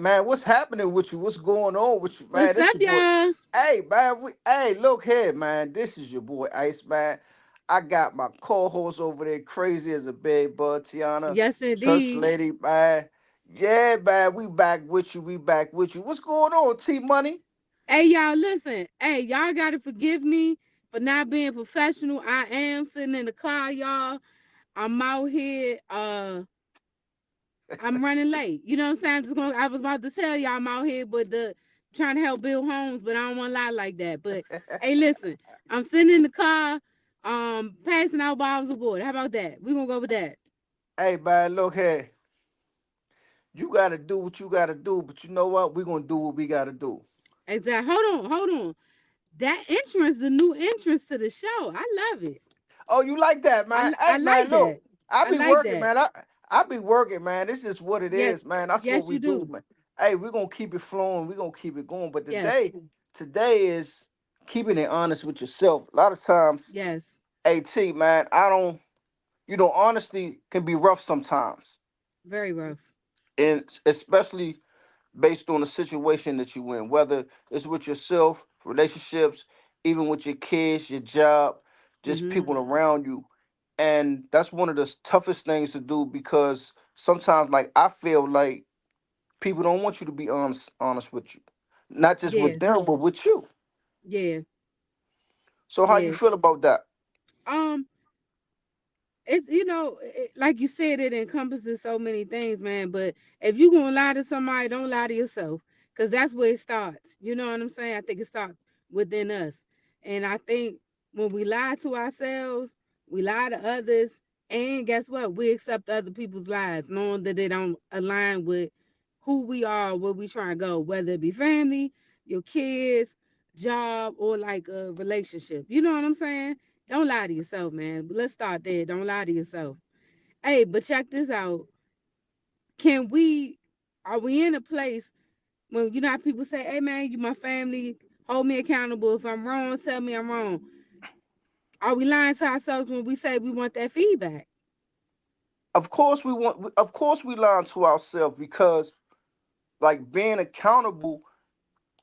man, what's happening with you? What's going on with you, man? What's This up, your boy. y'all? Hey, man. Hey, look here, man. This is your boy Ice, man. I got my co-host over there, crazy as a bed bud, Tiana, Yes, church indeed. lady, man. Yeah, man. We back with you. We back with you. What's going on, T Money? Hey, y'all, listen. Hey, y'all got to forgive me for not being professional. I am sitting in the car, y'all. I'm out here. I'm running late. You know what I'm saying? I was about to tell y'all I'm out here, but the trying to help build homes, but I don't want to lie like that. But hey, listen, I'm sitting in the car, passing out bottles of water. How about that? We're gonna go with that. Hey, man. Look here. You gotta do what you gotta do, but you know what? We're gonna do what we gotta do. Exactly. Hold on. That entrance, the new entrance to the show. I love it. Oh, you like that, man? I Hey, man, like look, that. I I be like working, that. man. I be working, man. It's just what it Yes, is, man. That's what yes, we you do, do. man. Hey, we're gonna keep it flowing. We're gonna keep it going. But Yes, today is keeping it honest with yourself. A lot of times, yes. AT, man, I don't. Honesty can be rough sometimes, Very rough. and especially based on the situation that you in, whether it's with yourself, relationships, even with your kids, your job, just Hmm. people around you. And that's one of the toughest things to do because sometimes like I feel like people don't want you to be honest with you. Not just Yeah, with them, but with you. yeah, So how you yeah. feel about that? Um, it's like you said, it encompasses so many things, man. But if you gonna lie to somebody, don't lie to yourself, cause that's where it starts. You know what I'm saying? I think it starts within us, and I think when we lie to ourselves, we lie to others, and guess what? We accept other people's lies, knowing that they don't align with who we are, where we trying to go, whether it be family, your kids, job, or like a relationship. You know what I'm saying? Don't lie to yourself, man. Let's start there. Don't lie to yourself. Hey, but check this out. Can we, are we in a place when, how people say, hey, man, you my family, hold me accountable. If I'm wrong, tell me I'm wrong. Are we lying to ourselves when we say we want that feedback? Of course we lie to ourselves because like being accountable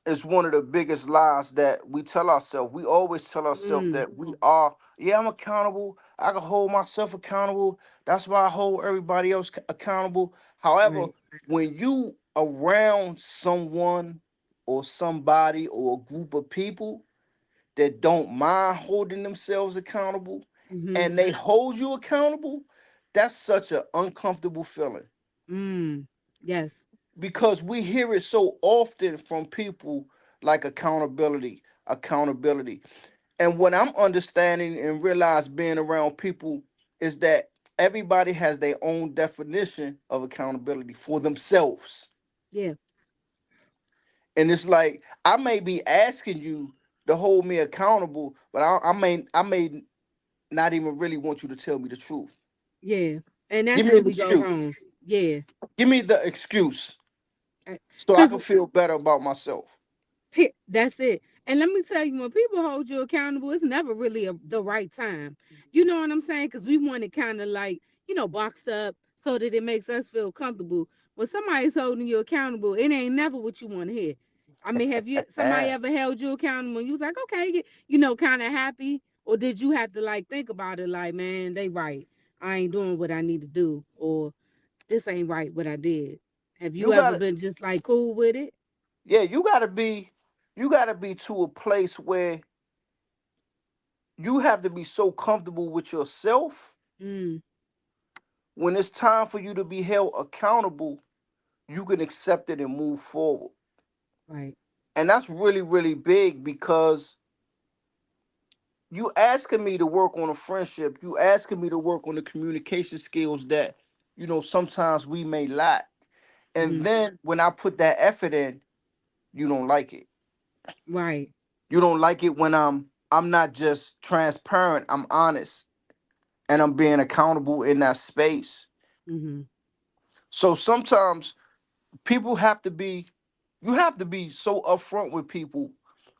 is one of the biggest lies that we tell ourselves. We always tell ourselves Mm, that we are, yeah, I'm accountable. I can hold myself accountable. That's why I hold everybody else accountable. However, right. when you around someone or somebody or a group of people that don't mind holding themselves accountable Mm-hmm. and they hold you accountable, that's such an uncomfortable feeling Mm, yes. because we hear it so often from people like accountability. And what I'm understanding and realize being around people is that everybody has their own definition of accountability for themselves. Yeah. And it's like I may be asking you to hold me accountable, but I may not even really want you to tell me the truth. Yeah. And Give that's me where an we go excuse. wrong. Yeah. Give me the excuse so I Because can feel better about myself. That's it. And let me tell you, when people hold you accountable, it's never really the right time. You know what I'm saying? Because we want it kind of like, boxed up so that it makes us feel comfortable. When somebody's holding you accountable, it ain't never what you want to hear. I mean, have you somebody ever held you accountable and you was like, okay, kind of happy? Or did you have to like think about it like, man, they right. I ain't doing what I need to do, or this ain't right what I did. Have you You ever got been just like cool with it? Yeah, you gotta be to a place where you have to be so comfortable with yourself Mm, when it's time for you to be held accountable, you can accept it and move forward. right. And that's really, really big because you asking me to work on a friendship, you asking me to work on the communication skills that, sometimes we may lack. And Mm-hmm. then when I put that effort in, you don't like it. Right. You don't like it when I'm not just transparent, I'm honest and I'm being accountable in that space. Mm-hmm. So sometimes people have to be you have to be so upfront with people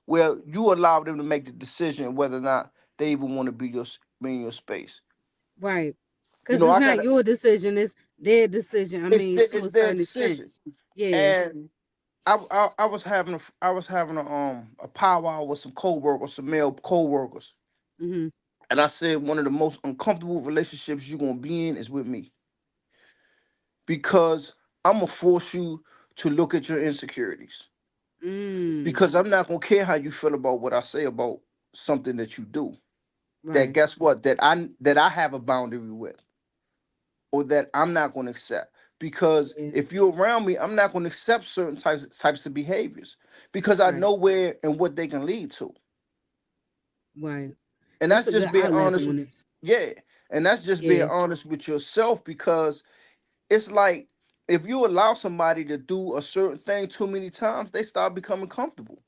where you allow them to make the decision whether or not they even want to be in your space. Right. You Because know, it's I not got your decision. It's Their decision. I mean, to It's a their certain extent. decision. Yeah. And I was having a powwow with some coworkers, some male coworkers, Mm-hmm. and I said one of the most uncomfortable relationships you're gonna be in is with me because I'm gonna force you to look at your insecurities Mm. because I'm not gonna care how you feel about what I say about something that you do. That Right. guess what? That I have a boundary with, or that I'm not gonna accept. Because Yeah. if you're around me, I'm not gonna accept certain types of behaviors because I Right. know where and what they can lead to. Right. And That's that's a good just being outlet honest with, on it. yeah. And that's just being Yeah. honest with yourself because it's like if you allow somebody to do a certain thing too many times, they start becoming comfortable.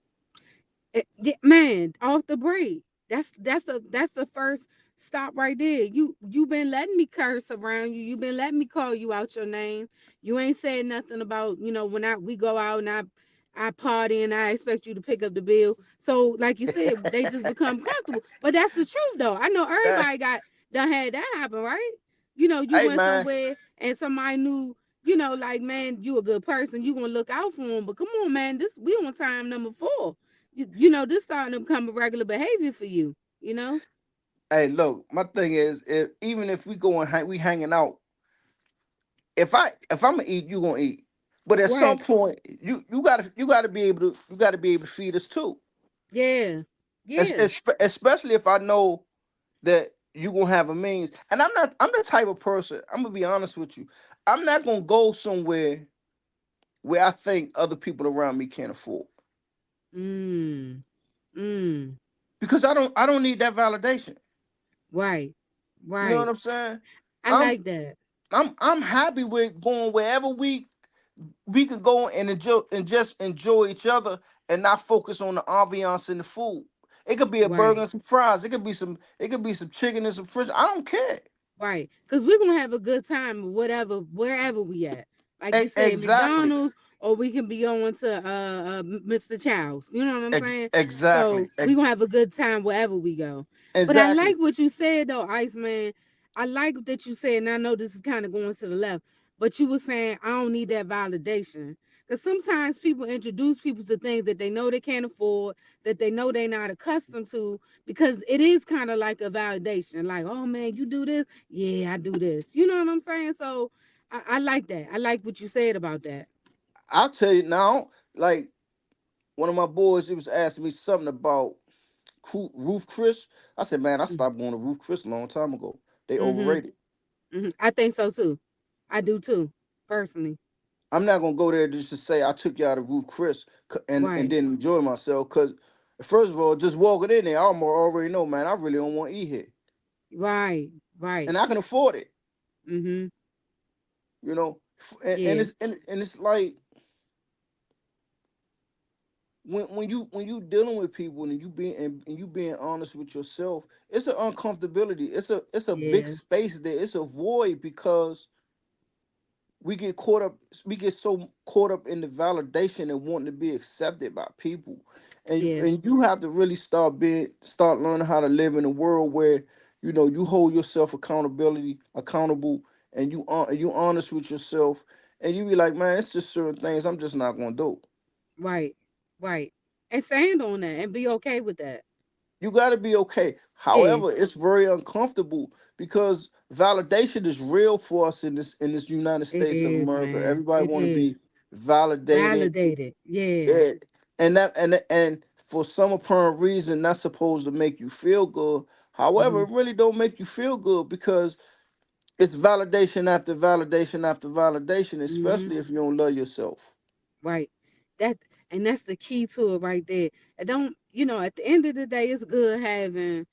Yeah, man, off the break. That's the first stop right there. You been letting me curse around you. You been letting me call you out your name. You ain't said nothing about when I we go out and I party and I expect you to pick up the bill. So like you said, they just become comfortable. But that's the truth though. I know That- everybody got done had that happen, right? You hey went man, somewhere and somebody knew. Like, man, you a good person. You gonna look out for him. But come on, man, this we on time number 4. This starting to become a regular behavior for you, you know? hey, look, my thing is, if even if we go and we hanging out, if I'm gonna eat, you gonna eat. But at some Right. point, you gotta be able to feed us too. Yeah. Yeah. Especially if I know that you gonna have a means. And I'm the type of person. I'm gonna be honest with you. I'm not gonna go somewhere where I think other people around me can't afford Mm. Mm. because I don't need that validation. Right. You know what Right. I'm saying? I I'm like that. I'm happy with going wherever we could go and just enjoy each other and not focus on the ambiance and the food. It could be a burger Right. and some fries. It could be some chicken and some fish. I don't care. Right. Because we're gonna have a good time whatever wherever we at. Like you said, Exactly. McDonald's, or we can be going to Mr. Chow's. You know what I'm saying? So Exactly. we're gonna have a good time wherever we go. But I Exactly. like what you said though, Iceman. I like that you said, and I know this is kind of going to the left, but you were saying I don't need that validation. Because sometimes people introduce people to things that they know they can't afford, that they know they're not accustomed to, because it is kind of like a validation. Like, oh man, you do this, yeah, I do this. You know what I'm saying? So I like that. I like what you said about that. I'll tell you now, like one of my boys, he was asking me something about Roof Chris. I said, man, I stopped going to Roof Chris a long time ago. They Mm-hmm. overrated. I think so too. I do too, personally. I'm not gonna go there just to say I took you out of Roof Chris and Right, didn't enjoy myself. Cause first of all, just walking in there, I already know, man, I really don't want to eat here, right, right. and I can afford it. Mm-hmm. You know, Yeah, and it's like when you dealing with people and and you being honest with yourself, it's an uncomfortability. It's a big yeah, space there. It's a void because we get caught up we get so caught up in the validation and wanting to be accepted by people. yeah, And you have to really start learning how to live in a world where you hold yourself accountable, and you honest with yourself, and you be like, man, it's just certain things I'm just not gonna do. right, right. And stand on that and be okay with that. You got to be okay. Yeah, However, it's very uncomfortable because validation is real for us in this United it States of is, America. man. Everybody It want to be is. validated. Validated. Yeah. Yeah. And for some apparent reason that's supposed to make you feel good. However, Mm-hmm. it really don't make you feel good because it's validation after validation after validation, Mm-hmm. especially if you don't love yourself. Right. That and that's the key to it right there. And don't, at the end of the day, it's good having,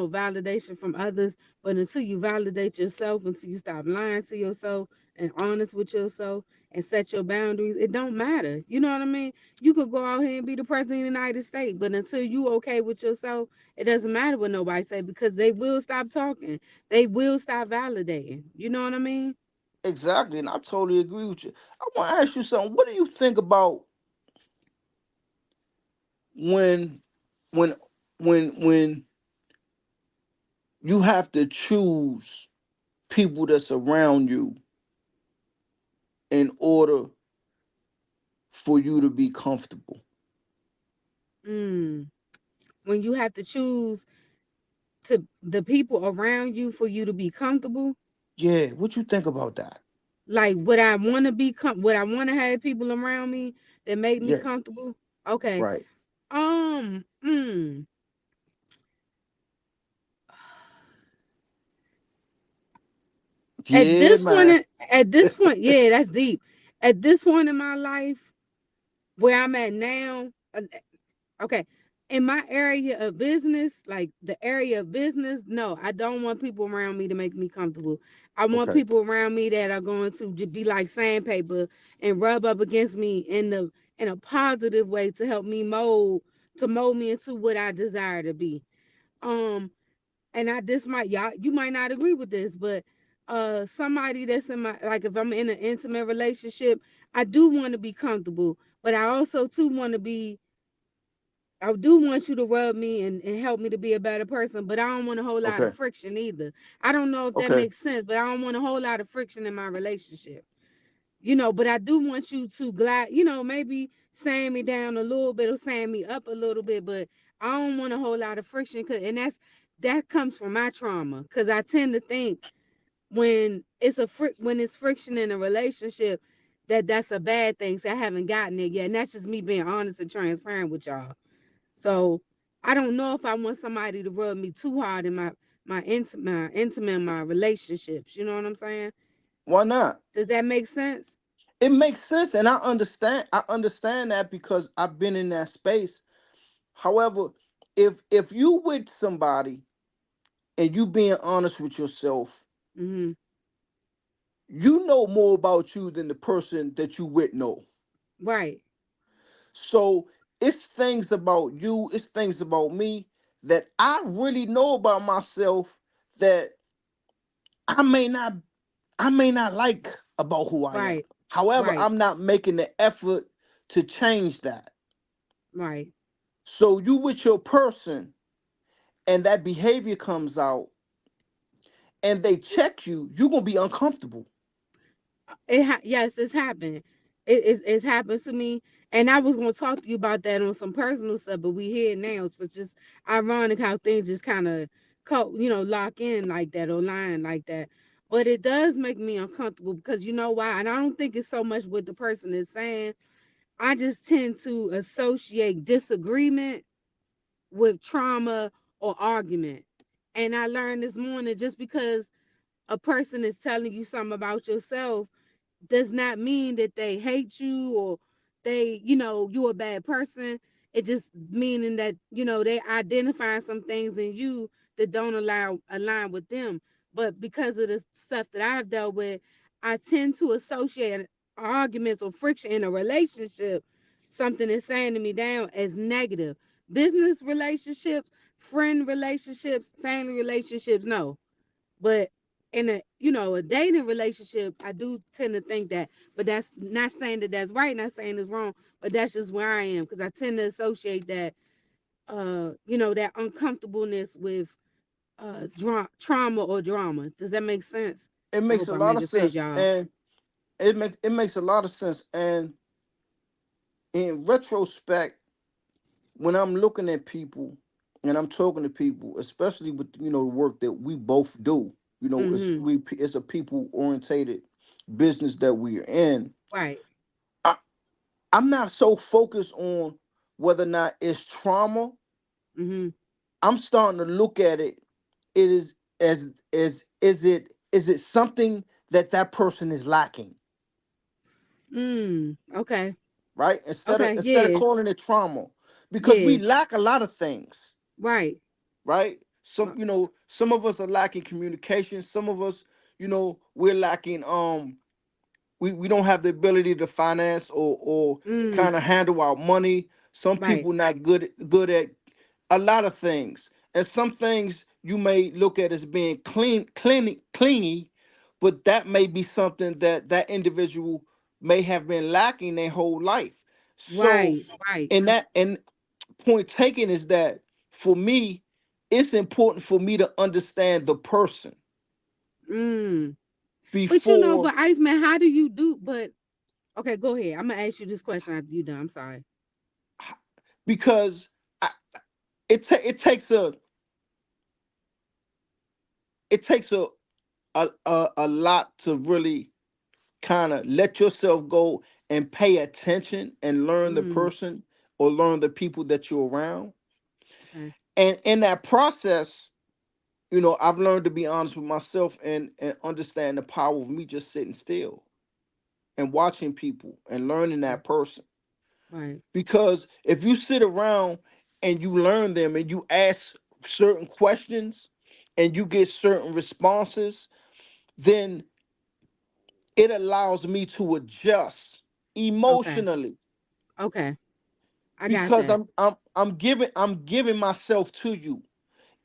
validation from others, but until you validate yourself, until you stop lying to yourself and honest with yourself and set your boundaries, it don't matter. You know what I mean? You could go out here and be the president of the United States, but until you okay with yourself, it doesn't matter what nobody say because they will stop talking. They will stop validating. You know what I mean? Exactly, and I totally agree with you. I want to ask you something. What do you think about when when when you have to choose people that's around you in order for you to be comfortable. Mm. When you have to choose to the people around you for you to be comfortable, Yeah, what you think about that? like would I want to be would I want to have people around me that make me Yes, comfortable? Okay. right. Um. Mm, at Yeah, this point, man. at this point, yeah, that's deep. At this point in my life, where I'm at now, okay, in my area of business, like the area of business, no, I don't want people around me to make me comfortable. I want Okay, people around me that are going to be like sandpaper and rub up against me in a positive way to help me mold me into what I desire to be. Um, and I this might y'all you might not agree with this, but somebody that's in my like if I'm in an intimate relationship, I do want to be comfortable, but I also too want to be I do want you to rub me and help me to be a better person, but I don't want a whole lot of okay, friction either. I don't know if that okay. makes sense, but I don't want a whole lot of friction in my relationship. You know, but I do want you to glide, maybe sand me down a little bit or sand me up a little bit, but I don't want a whole lot of friction, and that comes from my trauma, because I tend to think when it's friction in a relationship that's a bad thing. So I haven't gotten it yet, and that's just me being honest and transparent with y'all. So I don't know if I want somebody to rub me too hard in my intimate my relationships. You know what I'm saying? Why not? Does that make sense? It makes sense, and I understand. I understand that because I've been in that space. However, if you with somebody and you being honest with yourself, Mm-hmm. you know more about you than the person that you with know. Right. So it's things about you, it's things about me that I really know about myself that I may not I may not like about who I am. Right. However, Right. I'm not making the effort to change that. Right. So you with your person and that behavior comes out and they check you, you're gonna be uncomfortable. Yes, it's happened. It's happened to me, and I was gonna talk to you about that on some personal stuff, but we here now. It's just ironic how things just kind of lock in like that or line like that. But it does make me uncomfortable because you know why, and I don't think it's so much what the person is saying. I just tend to associate disagreement with trauma or argument, and I learned this morning just because a person is telling you something about yourself does not mean that they hate you or you're a bad person. It just meaning that, they identify some things in you that don't allow align with them. But because of the stuff that I've dealt with, I tend to associate arguments or friction in a relationship, something is saying to me down as negative. Business relationships, friend relationships, family relationships, no. But in a dating relationship, I do tend to think that. But that's not saying that that's right, not saying it's wrong, but that's just where I am, because I tend to associate that that uncomfortableness with trauma or drama. Does that make sense? It I makes hope a I'm lot of making sense, sense. y'all. And it makes a lot of sense. And in retrospect, when I'm looking at people and I'm talking to people, especially with the work that we both do, Mm-hmm. it's a people orientated business that we're in. Right. I, I'm not so focused on whether or not it's trauma. Mm-hmm. I'm starting to look at it. It is it something that person is lacking, Okay. right? Instead of Okay. instead of Yeah. calling it trauma, because we Yeah. lack a lot of things, Right. right? Uh, Some of us are lacking communication. Some of us, we're lacking we don't have the ability to finance or Mm. kind of handle our money. Some Right. people not good at a lot of things, and some things you may look at as being clingy, but that may be something that individual may have been lacking their whole life. So, Right. Right. and point taken is that for me, it's important for me to understand the person. Mm. But you know, before, but Iceman, how do you do? But okay, go ahead. I'm gonna ask you this question after you done. I'm sorry. because I, it takes a lot to really kind of let yourself go and pay attention and learn the Mm, person or learn the people that you're around. okay. And in that process, I've learned to be honest with myself and understand the power of me just sitting still and watching people and learning Okay. that person. Right. Because if you sit around and you learn them and you ask certain questions and you get certain responses, then it allows me to adjust Okay. emotionally Okay. I got because that. I'm giving myself to you.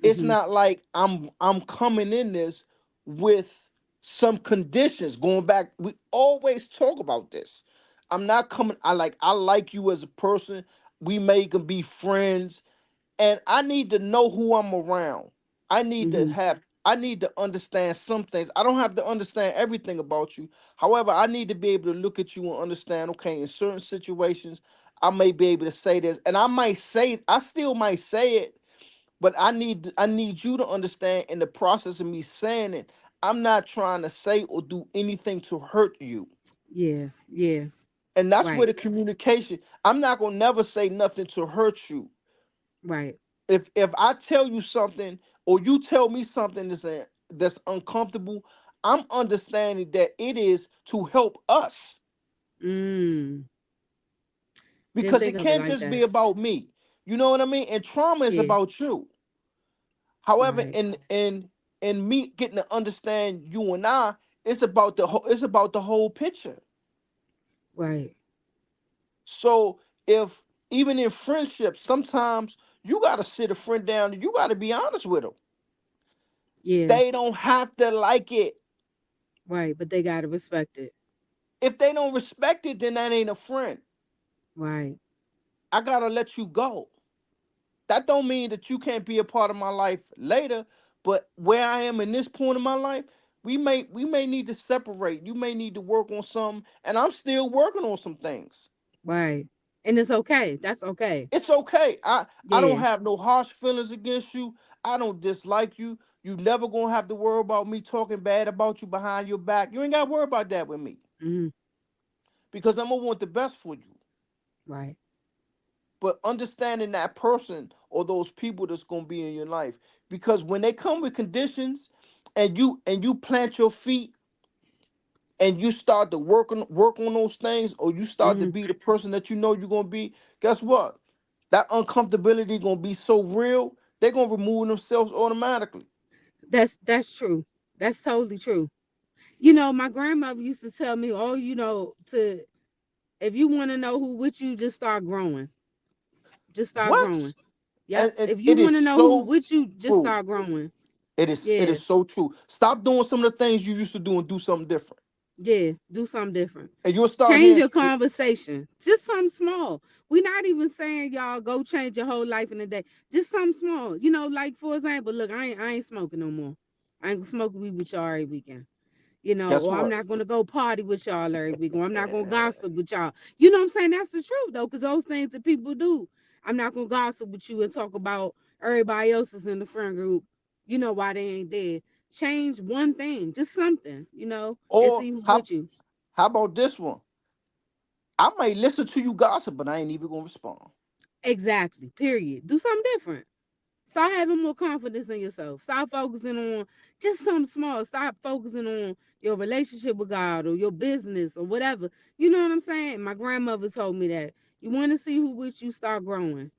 It's Mm-hmm. not like I'm coming in this with some conditions. Going back, we always talk about this. I'm not coming. I like you as a person. We may can be friends, and I need to know who I'm around. I need to Mm-hmm. have. I need to understand some things. I don't have to understand everything about you. However, I need to be able to look at you and understand. Okay, in certain situations, I may be able to say this, and I might say. I still might say it, but I need you to understand in the process of me saying it, I'm not trying to say or do anything to hurt you. Yeah. Yeah. And that's where Right. the communication, I'm not gonna never say nothing to hurt you. Right. If I tell you something or you tell me something that's uncomfortable, I'm understanding that it is to help us Mm. Didn't because think it of it can't like just be that. about me. You know what I mean? And trauma is Yeah. about you. However, Right. in me getting to understand you and I, it's about the whole picture. Right. So if even in friendships, sometimes you gotta sit a friend down and you gotta be honest with them. Yeah. They don't have to like it. Right. But they gotta respect it. If they don't respect it, then that ain't a friend. Right. I gotta let you go. That don't mean that you can't be a part of my life later, but where I am in this point in my life, we may need to separate. You may need to work on something, and I'm still working on some things. Right. And it's okay. That's okay. It's okay. I don't Yeah. have no harsh feelings against you. I don't dislike you. You never gonna have to worry about me talking bad about you behind your back. You ain't gotta worry about that with me Mm-hmm. because I'm gonna want the best for you. Right. But understanding that person or those people that's going to be in your life, because when they come with conditions and you plant your feet and you start to work on those things, or you start to Mm-hmm. be the person that you know you're going to be, guess what, that uncomfortability going to be so real, they're going to remove themselves automatically. That's true. That's totally true. You know, my grandmother used to tell me, "Oh, you know, to if you want to know who with you, just start growing. Just start What? growing. Yep. And If you it want is to know who so with you, just true. start growing. It Yeah. is so true. Stop doing some of the things you used to do and do something different, Yeah. Do something different. and you'll start Change hearing. your conversation. Just something small. We're not even saying y'all go change your whole life in a day. Just something small. You know, like for example, look, I ain't smoking no more. I ain't gonna smoke weed with y'all every weekend. You know, Guess or I'm what? not gonna go party with y'all every week, or I'm not gonna gossip with y'all. You know what I'm saying? That's the truth though, because those things that people do. I'm not gonna gossip with you and talk about everybody else is in the friend group. You know why they ain't there. Change one thing, just something, and Or see who how with you. how about this one? I may listen to you gossip, but I ain't even gonna respond. Exactly. Period. Do something different. Start having more confidence in yourself. Stop focusing on just something small. Stop focusing on your relationship with God or your business or whatever. You know what I'm saying? My grandmother told me that. You want to see who with you, start growing.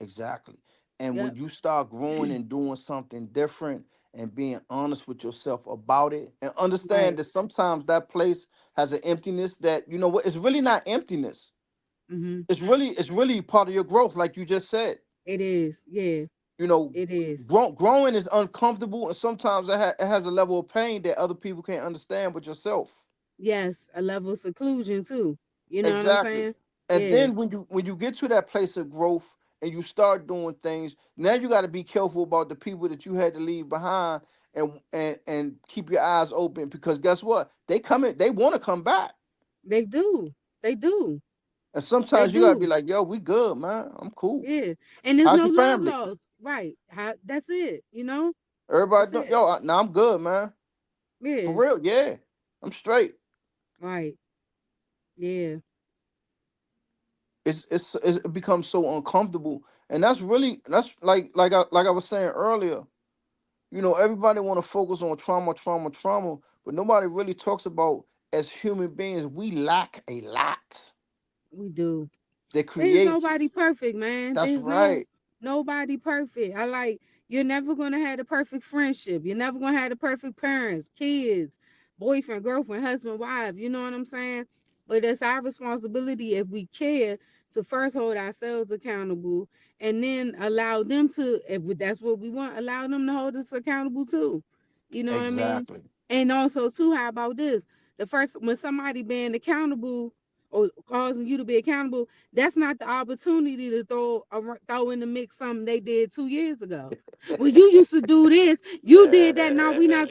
Exactly. And when Yep. you start growing and doing something different and being honest with yourself about it, and understand Right. that sometimes that place has an emptiness that, you know what, it's really not emptiness. Mm-hmm. It's really part of your growth, like you just said. It is. Yeah. You know, It is. growing is uncomfortable, and sometimes it has a level of pain that other people can't understand but yourself. Yes. A level of seclusion too. You know what I'm Exactly. saying? And Yeah. then when you get to that place of growth and you start doing things, now you got to be careful about the people that you had to leave behind and keep your eyes open, because guess what? They want to come back. They do. They do. And They sometimes you gotta be do. like, yo, we good, man. I'm cool. Yeah. And there's How's no your love family? lost. Right. That's it. Everybody That's doing, it. yo, nah, I'm good, man. For Yeah. real, yeah. I'm straight. Right. Yeah. It becomes so uncomfortable. And that's like I was saying earlier. Everybody want to focus on trauma, trauma, trauma, but nobody really talks about, as human beings, we lack a lot We do. that There's creates. nobody perfect, man. That's There's right. nobody perfect. You're never gonna have the perfect friendship. You're never gonna have the perfect parents, kids, boyfriend, girlfriend, husband, wife. You know what I'm saying? But it's our responsibility, if we care, to first hold ourselves accountable, and then allow them to, if that's what we want, allow them to hold us accountable too. You know what I mean? Exactly. And also too, how about this? The first, when somebody being accountable or causing you to be accountable, that's not the opportunity to throw in the mix something they did 2 years ago. Well, you used to do this, you did that. No, we not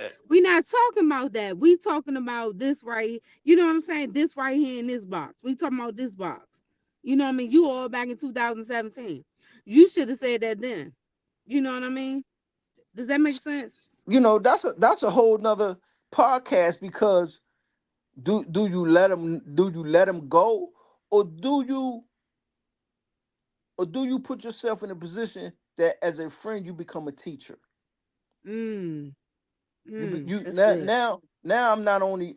talking about that. We talking about this right. You know what I'm saying? This right here in this box. We talking about this box. You know what I mean? You all back in 2017. You should have said that then. You know what I mean? Does that make sense? That's a whole nother podcast, because do you let them go, or do you put yourself in a position that, as a friend, you become a teacher. Mm. You That's now good. now I'm not only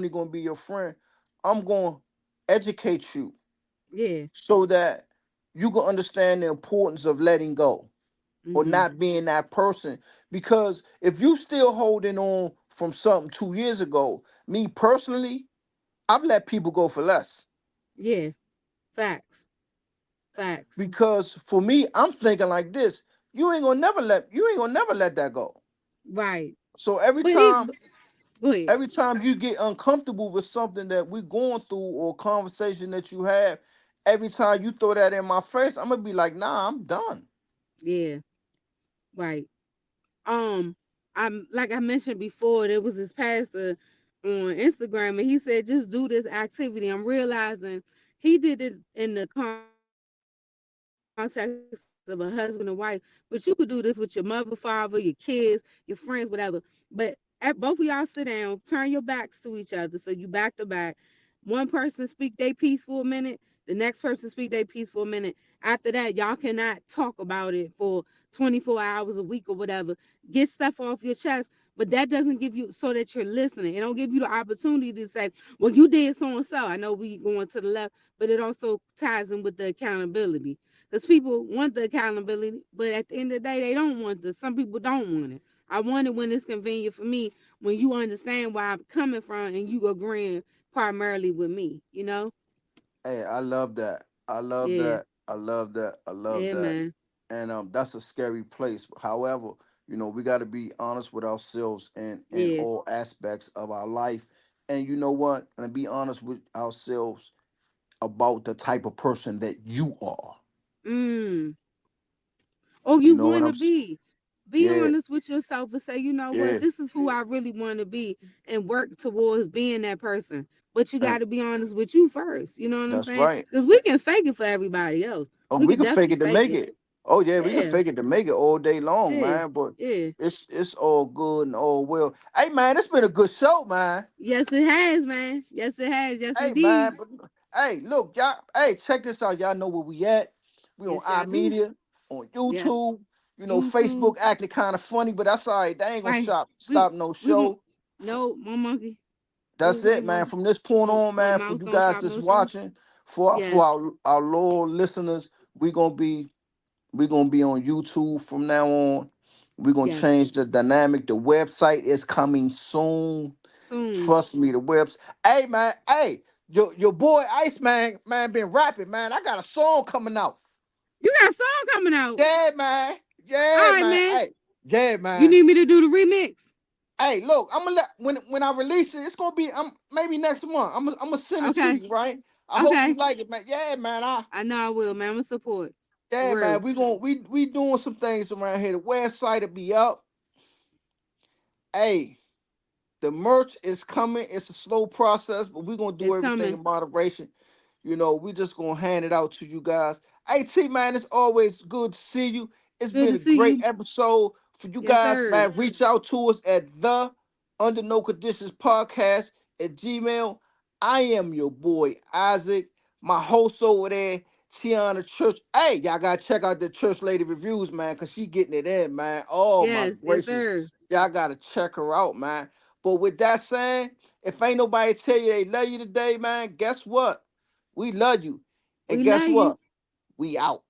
going to be your friend. I'm going to educate you Yeah. so that you can understand the importance of letting go, or Mm-hmm. not being that person. Because if you still holding on from something 2 years ago, me personally, I've let people go for less. Yeah. Facts. Facts. Because for me, I'm thinking like this: you ain't gonna never let that go. Right. So every But he, time go ahead. every time you get uncomfortable with something that we're going through, or conversation that you have, every time you throw that in my face, I'm gonna be like, nah, I'm done. Yeah. Right. Um, I'm like I mentioned before, there was this pastor on Instagram, and he said, just do this activity. I'm realizing he did it in the context of a husband and wife, but you could do this with your mother, father, your kids, your friends, whatever. But both of y'all sit down, turn your backs to each other. So you back to back. One person speak their piece for a minute, the next person speak their piece for a minute. After that, y'all cannot talk about it for 24 hours a week or whatever. Get stuff off your chest, but that doesn't give you, so that you're listening. It don't give you the opportunity to say, well, you did so and so. I know we going to the left, but it also ties in with the accountability. Because people want the accountability, but at the end of the day, they don't want this. Some people don't want it. I want it when it's convenient for me, when you understand where I'm coming from and you agreeing primarily with me. Hey, I love that. I love Yeah, that. I love that. I love yeah, that. man. And that's a scary place. However, we got to be honest with ourselves in Yeah. all aspects of our life. And you know what? And be honest with ourselves about the type of person that you are. Mm. Or You you know what want I'm to s- be Yeah, honest with yourself and say, you know what, yeah. this is who I really want to be, and work towards being that person. But you got And to be honest with you first. You know what I'm that's saying? right. Because we can fake it for everybody else. Oh, We we can can fake definitely it to fake make it. it. Oh yeah, we can Yeah, fake it to make it all day long, yeah, man. But yeah. it's all good and all well. Hey man, it's been a good show, man. Yes, it has, man. Yes, it has. Yes, Hey indeed. man, but hey, look, y'all. Hey, check this out. Y'all know where we at. We on Yes, y'all do. iMedia, on Yep. YouTube. YouTube. Facebook acting kind of funny, but that's all right. They ain't gonna Right. We stop no we won't. show. F- No, more monkey. What That's was it, it, man. monkey? From this point on, What man, for mouse you don't guys stop that's no show? watching, for Yes. our loyal listeners, we gonna be on YouTube from now on. We're gonna Yes. change the dynamic. The website is coming soon. Soon. Trust me, the webs. Hey man, hey, your boy Iceman been rapping, man. I got a song coming out. You got a song coming out. Yeah, man. All Yeah, right, man. man. Hey, yeah, You man. need me to do the remix? Hey, look, I'm gonna let when I release it, it's gonna be maybe next month. I'm gonna send it to Okay. you, right? I hope you Okay. like it, man. Yeah, man. I know I will, man. I'm gonna support. For Yeah, man. real. We doing some things around here. The website will be up. Hey, the merch is coming. It's a slow process, but we're gonna do It's everything coming. in moderation. We just gonna hand it out to you guys. Hey T man, it's always good to see you. It's Good been to a see great you. episode for you Yes, guys, sir. man. Reach out to us at the Under No Conditions Podcast at Gmail. I am your boy Isaac, my host over there, Tiana Church. Hey, y'all gotta check out the Church Lady reviews, man, cause she getting it in, man. Oh my Yes, yes, gracious, sir. y'all gotta check her out, man. But with that saying, if ain't nobody tell you they love you today, man, guess what? We love you. And We guess love you. what? We out.